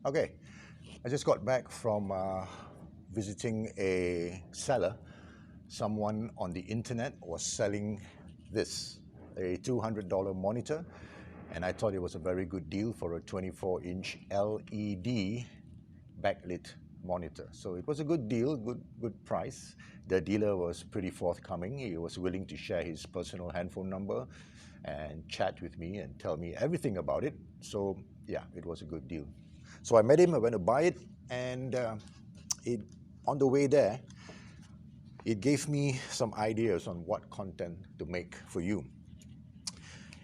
Okay, I just got back from visiting a seller. Someone on the internet was selling this, a $200 monitor, and I thought it was a very good deal for a 24-inch LED backlit monitor. So it was a good deal, good price. The dealer was pretty forthcoming. He was willing to share his personal handphone number and chat with me and tell me everything about it. So yeah, it was a good deal. So I met him, I went to buy it, and it on the way there, it gave me some ideas on what content to make for you.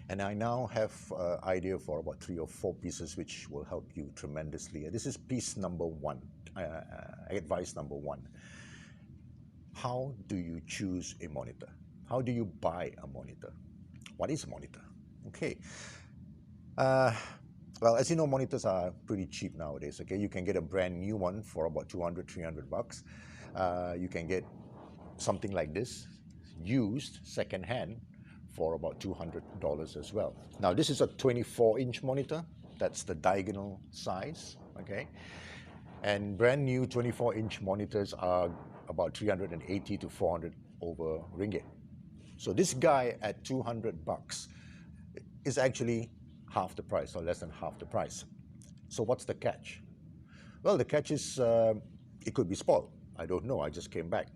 And I now have an idea for about 3 or 4 pieces which will help you tremendously. This is piece number one, advice number one. How do you choose a monitor? How do you buy a monitor? What is a monitor? Okay. Well, as you know, monitors are pretty cheap nowadays. Okay, you can get a brand new one for about 200, 300 bucks. You can get something like this, used, second-hand, for about $200 as well. Now, this is a 24-inch monitor. That's the diagonal size, okay? And brand new 24-inch monitors are about 380 to 400 over ringgit. So this guy at 200 bucks is actually half the price or less than half the price. So what's the catch? Well, the catch is it could be spoiled. I don't know. I just came back.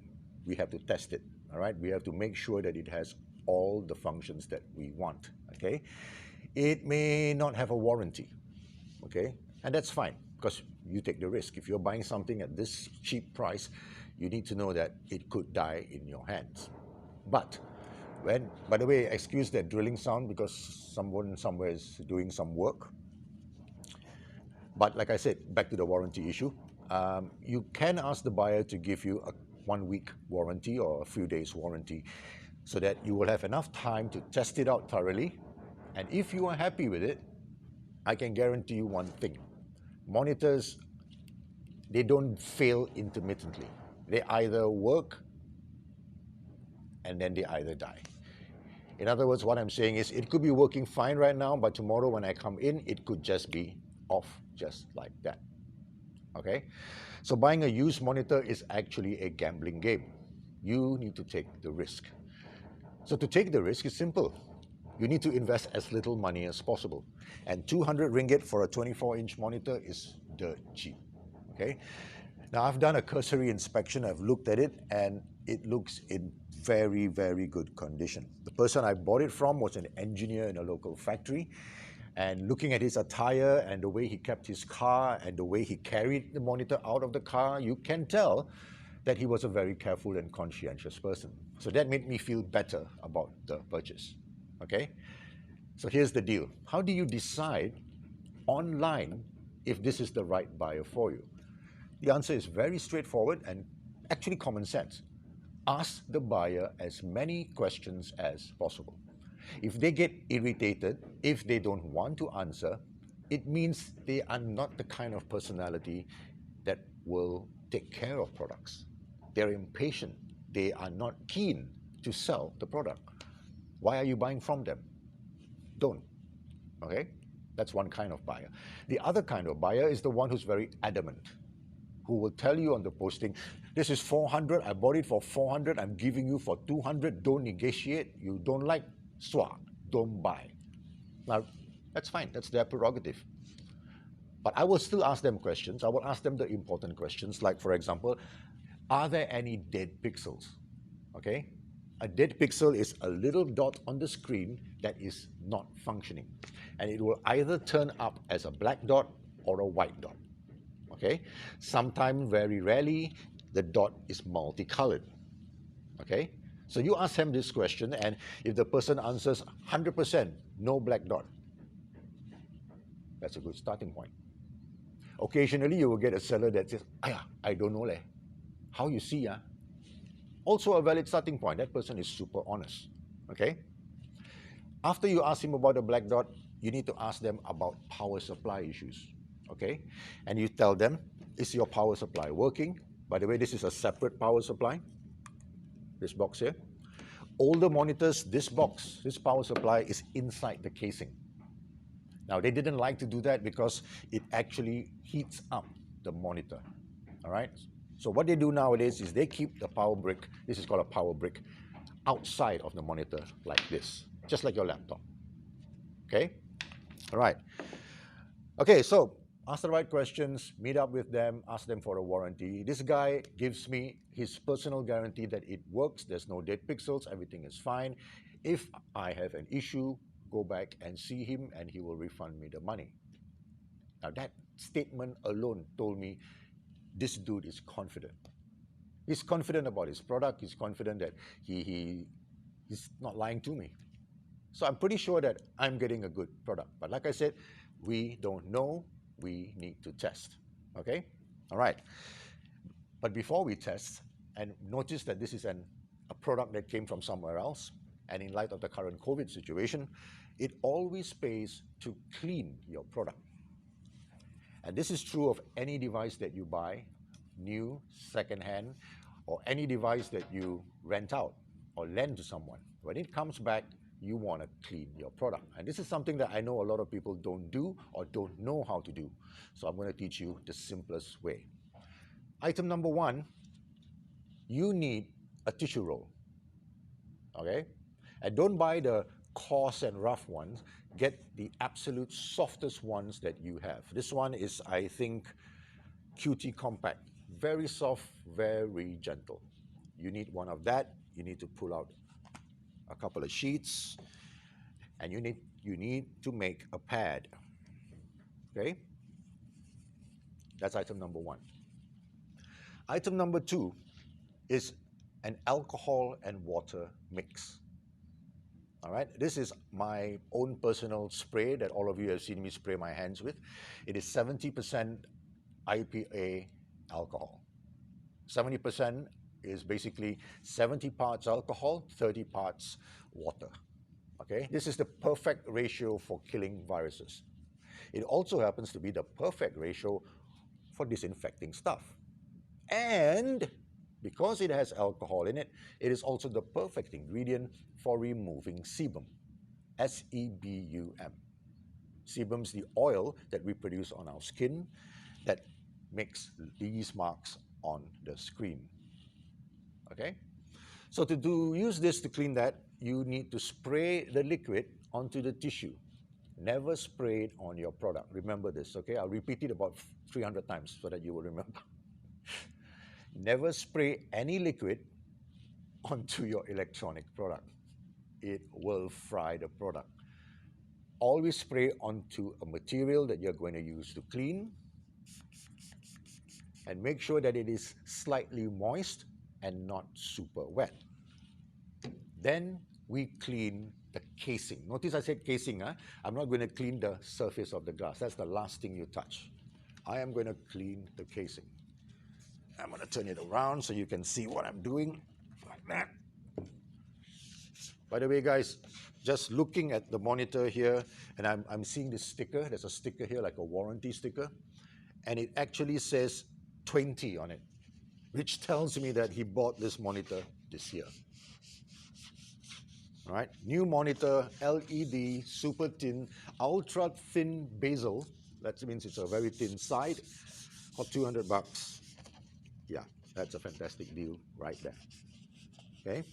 We have to test it. All right. We have to make sure that it has all the functions that we want. Okay. It may not have a warranty. Okay. And that's fine because you take the risk. If you're buying something at this cheap price, you need to know that it could die in your hands. But by the way, excuse that drilling sound because someone somewhere is doing some work. But like I said, back to the warranty issue, you can ask the buyer to give you a 1-week warranty or a few days warranty so that you will have enough time to test it out thoroughly. And if you are happy with it, I can guarantee you one thing. Monitors, they don't fail intermittently. They either work and then they either die. In other words, what I'm saying is it could be working fine right now, but tomorrow when I come in, it could just be off just like that. Okay? So buying a used monitor is actually a gambling game. You need to take the risk. So to take the risk is simple. You need to invest as little money as possible. And 200 ringgit for a 24-inch monitor is dirt cheap. Okay? Now I've done a cursory inspection, I've looked at it, and it looks in very, very good condition. The person I bought it from was an engineer in a local factory, and looking at his attire and the way he kept his car and the way he carried the monitor out of the car, you can tell that he was a very careful and conscientious person. So that made me feel better about the purchase. Okay? So here's the deal. How do you decide online if this is the right buyer for you? The answer is very straightforward and actually common sense. Ask the buyer as many questions as possible. If they get irritated, if they don't want to answer, it means they are not the kind of personality that will take care of products. They're impatient. They are not keen to sell the product. Why are you buying from them? Don't. Okay? That's one kind of buyer. The other kind of buyer is the one who's very adamant, who will tell you on the posting, this is 400, I bought it for 400, I'm giving you for 200, don't negotiate, you don't like, swap, don't buy. Now, that's fine, that's their prerogative. But I will still ask them questions. I will ask them the important questions, like, for example, are there any dead pixels? Okay? A dead pixel is a little dot on the screen that is not functioning. And it will either turn up as a black dot or a white dot. Okay? Sometimes, very rarely, the dot is multicolored. Okay? So you ask him this question, and if the person answers 100% no black dot, that's a good starting point. Occasionally, you will get a seller that says, I don't know leh. How you see, Also a valid starting point. That person is super honest. Okay? After you ask him about the black dot, you need to ask them about power supply issues. Okay? And you tell them, is your power supply working? By the way, this is a separate power supply. This box here. Older monitors, this box, this power supply is inside the casing. Now, they didn't like to do that because it actually heats up the monitor, all right? So what they do nowadays is they keep the power brick, this is called a power brick, outside of the monitor like this, just like your laptop, okay? All right. Okay, so ask the right questions, meet up with them, ask them for a warranty. This guy gives me his personal guarantee that it works, there's no dead pixels, everything is fine. If I have an issue, go back and see him and he will refund me the money. Now that statement alone told me this dude is confident. He's confident about his product, he's confident that he's not lying to me. So I'm pretty sure that I'm getting a good product. But like I said, we don't know, we need to test, okay? All right. But before we test, and notice that this is a product that came from somewhere else, and in light of the current COVID situation, it always pays to clean your product. And this is true of any device that you buy, new, secondhand, or any device that you rent out or lend to someone. When it comes back, you want to clean your product. And this is something that I know a lot of people don't do or don't know how to do. So I'm going to teach you the simplest way. Item number one, you need a tissue roll, okay? And don't buy the coarse and rough ones. Get the absolute softest ones that you have. This one is, I think, QT Compact. Very soft, very gentle. You need one of that. You need to pull out a couple of sheets, and you need to make a pad, okay? That's item number one. Item number two is an alcohol and water mix. All right, this is my own personal spray that all of you have seen me spray my hands with. It is 70% IPA alcohol. 70% is basically 70 parts alcohol, 30 parts water. Okay, this is the perfect ratio for killing viruses. It also happens to be the perfect ratio for disinfecting stuff. And because it has alcohol in it, it is also the perfect ingredient for removing sebum, S-E-B-U-M. Sebum is the oil that we produce on our skin that makes these marks on the screen. Okay? So to use this to clean that, you need to spray the liquid onto the tissue. Never spray it on your product. Remember this, okay? I'll repeat it about 300 times so that you will remember. Never spray any liquid onto your electronic product. It will fry the product. Always spray onto a material that you're going to use to clean, and make sure that it is slightly moist and not super wet. Then we clean the casing. Notice I said casing, huh? I'm not going to clean the surface of the glass. That's the last thing you touch. I am going to clean the casing. I'm going to turn it around so you can see what I'm doing, like that. By the way, guys, just looking at the monitor here, and I'm seeing this sticker. There's a sticker here, like a warranty sticker, and it actually says 20 on it, which tells me that he bought this monitor this year. All right, new monitor, LED, super thin, ultra thin bezel. That means it's a very thin side, for $200. Yeah, that's a fantastic deal right there. Okay.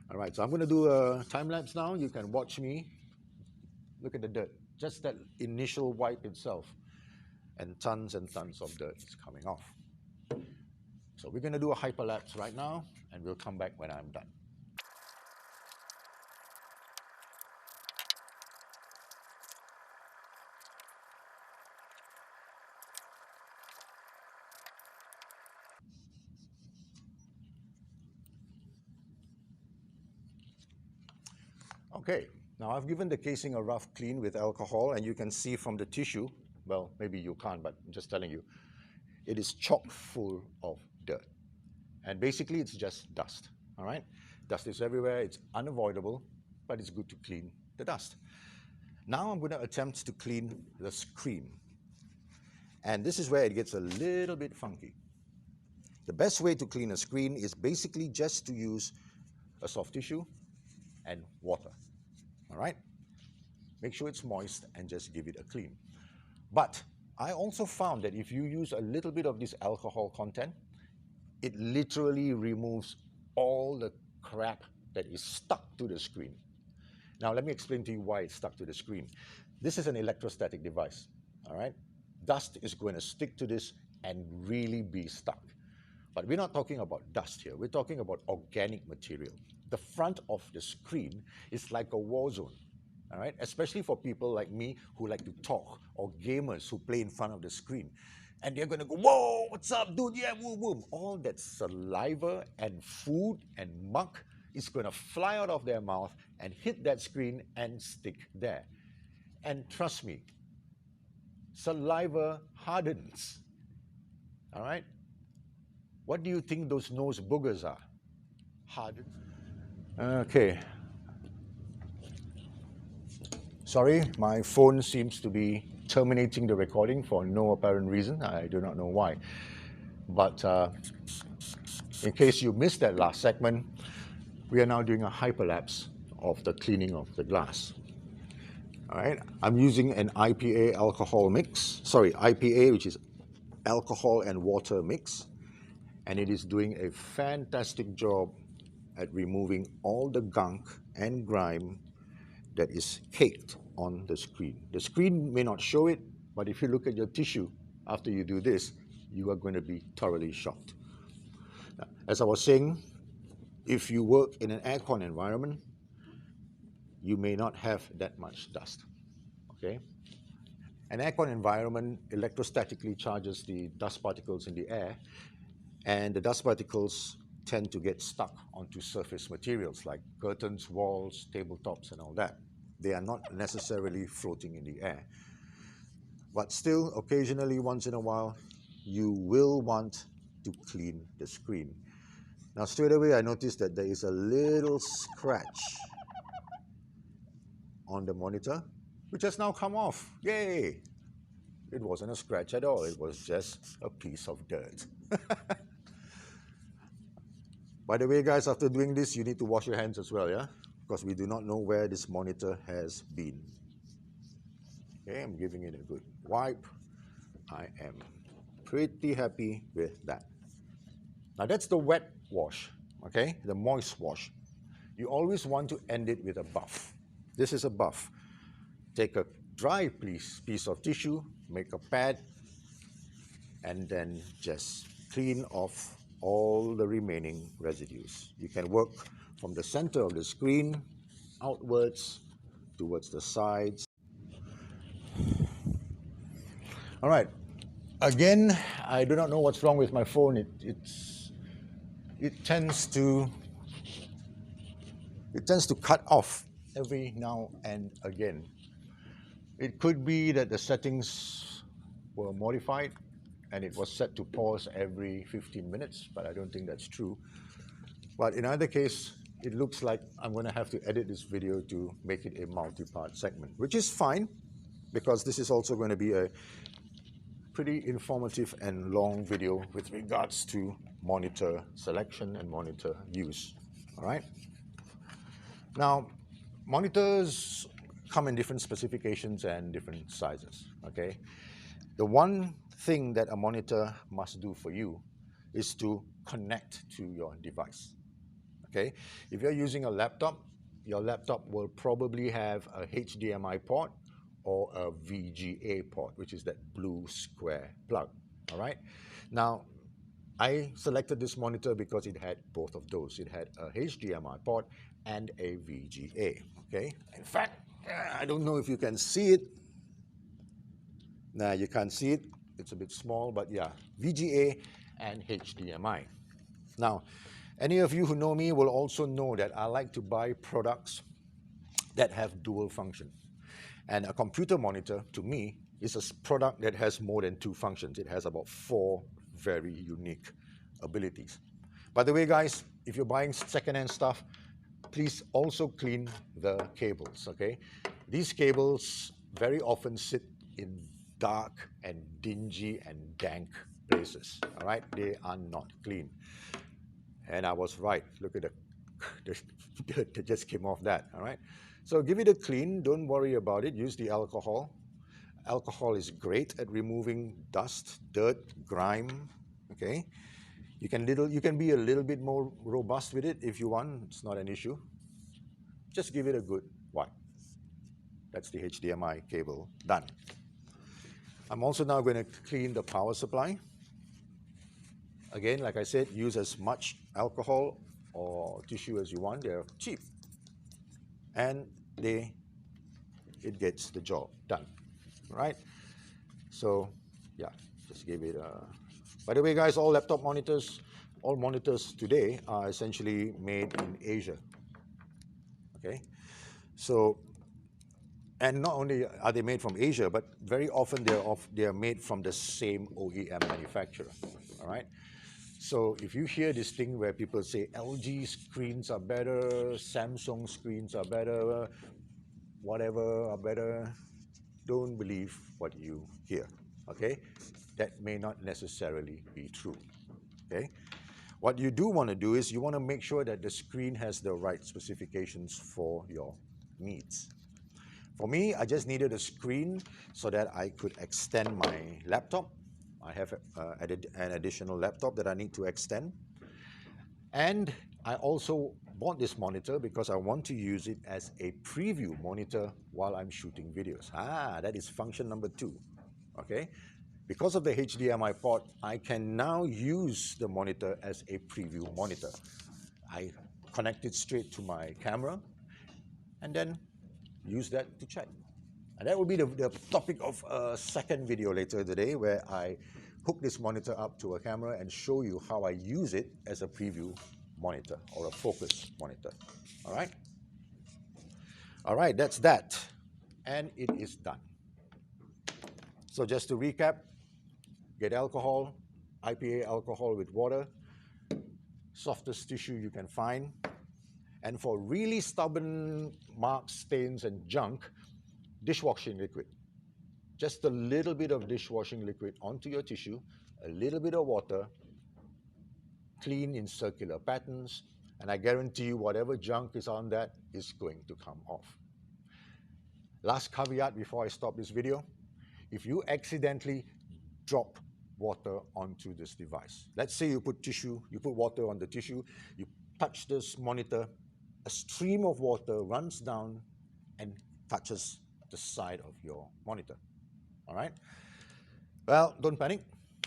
All right, so I'm going to do a time lapse now. You can watch me. Look at the dirt, just that initial wipe itself, and tons of dirt is coming off. So we're going to do a hyperlapse right now, and we'll come back when I'm done. Okay, now I've given the casing a rough clean with alcohol, and you can see from the tissue, well, maybe you can't, but I'm just telling you, it is chock full of dirt. And basically it's just dust, all right? Dust is everywhere, it's unavoidable, but it's good to clean the dust. Now I'm going to attempt to clean the screen. And this is where it gets a little bit funky. The best way to clean a screen is basically just to use a soft tissue and water, all right? make sure it's moist, and just give it a clean. But I also found that if you use a little bit of this alcohol content, it literally removes all the crap that is stuck to the screen. Now, let me explain to you why it's stuck to the screen. This is an electrostatic device, all right? Dust is going to stick to this and really be stuck. But we're not talking about dust here. We're talking about organic material. The front of the screen is like a war zone, all right? Especially for people like me who like to talk, or gamers who play in front of the screen. And they're going to go, whoa, what's up, dude? Yeah, boom, boom. All that saliva and food and muck is going to fly out of their mouth and hit that screen and stick there. And trust me, saliva hardens, all right? What do you think those nose boogers are? Hardened. Okay. Sorry, my phone seems to be terminating the recording for no apparent reason. I do not know why. But in case you missed that last segment, we are now doing a hyperlapse of the cleaning of the glass. All right, I'm using an IPA alcohol mix. Sorry, IPA, which is alcohol and water mix. And it is doing a fantastic job at removing all the gunk and grime that is caked on the screen. The screen may not show it, but if you look at your tissue after you do this, you are going to be thoroughly shocked. Now, as I was saying, if you work in an aircon environment, you may not have that much dust, okay? An aircon environment electrostatically charges the dust particles in the air, and the dust particles tend to get stuck onto surface materials like curtains, walls, tabletops, and all that. They are not necessarily floating in the air. But still, occasionally, once in a while, you will want to clean the screen. Now, straight away, I noticed that there is a little scratch on the monitor, which has now come off. Yay! It wasn't a scratch at all. It was just a piece of dirt. By the way, guys, after doing this, you need to wash your hands as well, yeah? Because we do not know where this monitor has been. Okay, I'm giving it a good wipe. I am pretty happy with that. Now, that's the wet wash, okay? The moist wash. You always want to end it with a buff. This is a buff. Take a dry piece of tissue, make a pad, and then just clean off all the remaining residues. You can work from the center of the screen outwards towards the sides. All right. Again, I do not know what's wrong with my phone. It tends to cut off every now and again. It could be that the settings were modified and it was set to pause every 15 minutes, but I don't think that's true. But in either case, it looks like I'm going to have to edit this video to make it a multi-part segment, which is fine, because this is also going to be a pretty informative and long video with regards to monitor selection and monitor use. All right. Now, monitors come in different specifications and different sizes. Okay. The one thing that a monitor must do for you is to connect to your device. Okay. If you're using a laptop, your laptop will probably have a HDMI port or a VGA port, which is that blue square plug. All right. Now, I selected this monitor because it had both of those. It had a HDMI port and a VGA. Okay. In fact, I don't know if you can see it. Nah, you can't see it. It's a bit small, but yeah, VGA and HDMI. Now, any of you who know me will also know that I like to buy products that have dual function. And a computer monitor, to me, is a product that has more than two functions. It has about 4 very unique abilities. By the way, guys, if you're buying secondhand stuff, please also clean the cables, okay? These cables very often sit in dark and dingy and dank places, all right? They are not clean. And I was right. Look at the dirt that just came off that, all right? So give it a clean, don't worry about it, use the alcohol. Alcohol is great at removing dust, dirt, grime, okay? You can be a little bit more robust with it if you want, it's not an issue. Just give it a good wipe. That's the HDMI cable done. I'm also now going to clean the power supply. Again, like I said, use as much alcohol or tissue as you want. They're cheap. And it gets the job done, right? So, yeah, just give it a... By the way, guys, all monitors today are essentially made in Asia, okay? So, and not only are they made from Asia, but very often they are made from the same OEM manufacturer, all right? So if you hear this thing where people say LG screens are better, Samsung screens are better, whatever are better, don't believe what you hear, okay? That may not necessarily be true, okay? What you do want to do is you want to make sure that the screen has the right specifications for your needs. For me, I just needed a screen so that I could extend my laptop. I have an additional laptop that I need to extend. And I also bought this monitor because I want to use it as a preview monitor while I'm shooting videos. That is function number 2, okay? Because of the HDMI port, I can now use the monitor as a preview monitor. I connect it straight to my camera and then use that to check. And that will be the topic of a second video later today, where I hook this monitor up to a camera and show you how I use it as a preview monitor or a focus monitor. All right? All right, that's that. And it is done. So just to recap, get alcohol, IPA alcohol with water, softest tissue you can find. And for really stubborn marks, stains, and junk, dishwashing liquid. Just a little bit of dishwashing liquid onto your tissue, a little bit of water, clean in circular patterns, and I guarantee you whatever junk is on that is going to come off. Last caveat before I stop this video, if you accidentally drop water onto this device, let's say you put water on the tissue, you touch this monitor, a stream of water runs down and touches the side of your monitor. All right? Well, don't panic.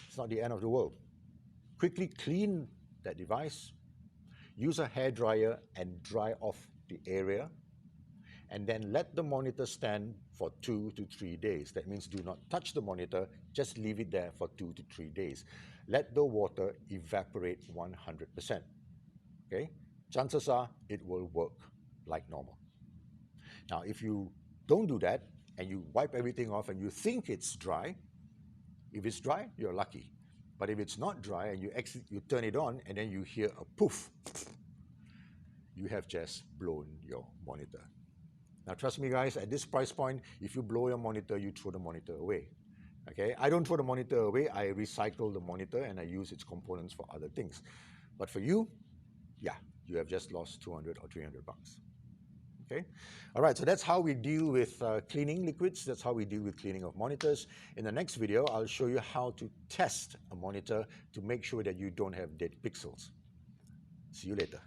It's not the end of the world. Quickly clean that device. Use a hairdryer and dry off the area. And then let the monitor stand for 2 to 3 days. That means do not touch the monitor. Just leave it there for 2 to 3 days. Let the water evaporate 100%. Okay? Chances are it will work like normal. Now, if you don't do that, and you wipe everything off and you think it's dry, if it's dry, you're lucky. But if it's not dry and you turn it on and then you hear a poof, you have just blown your monitor. Now trust me guys, at this price point, if you blow your monitor, you throw the monitor away. Okay? I don't throw the monitor away, I recycle the monitor and I use its components for other things. But for you, yeah, you have just lost 200 or 300 bucks. Okay? All right, so that's how we deal with cleaning liquids. That's how we deal with cleaning of monitors. In the next video, I'll show you how to test a monitor to make sure that you don't have dead pixels. See you later.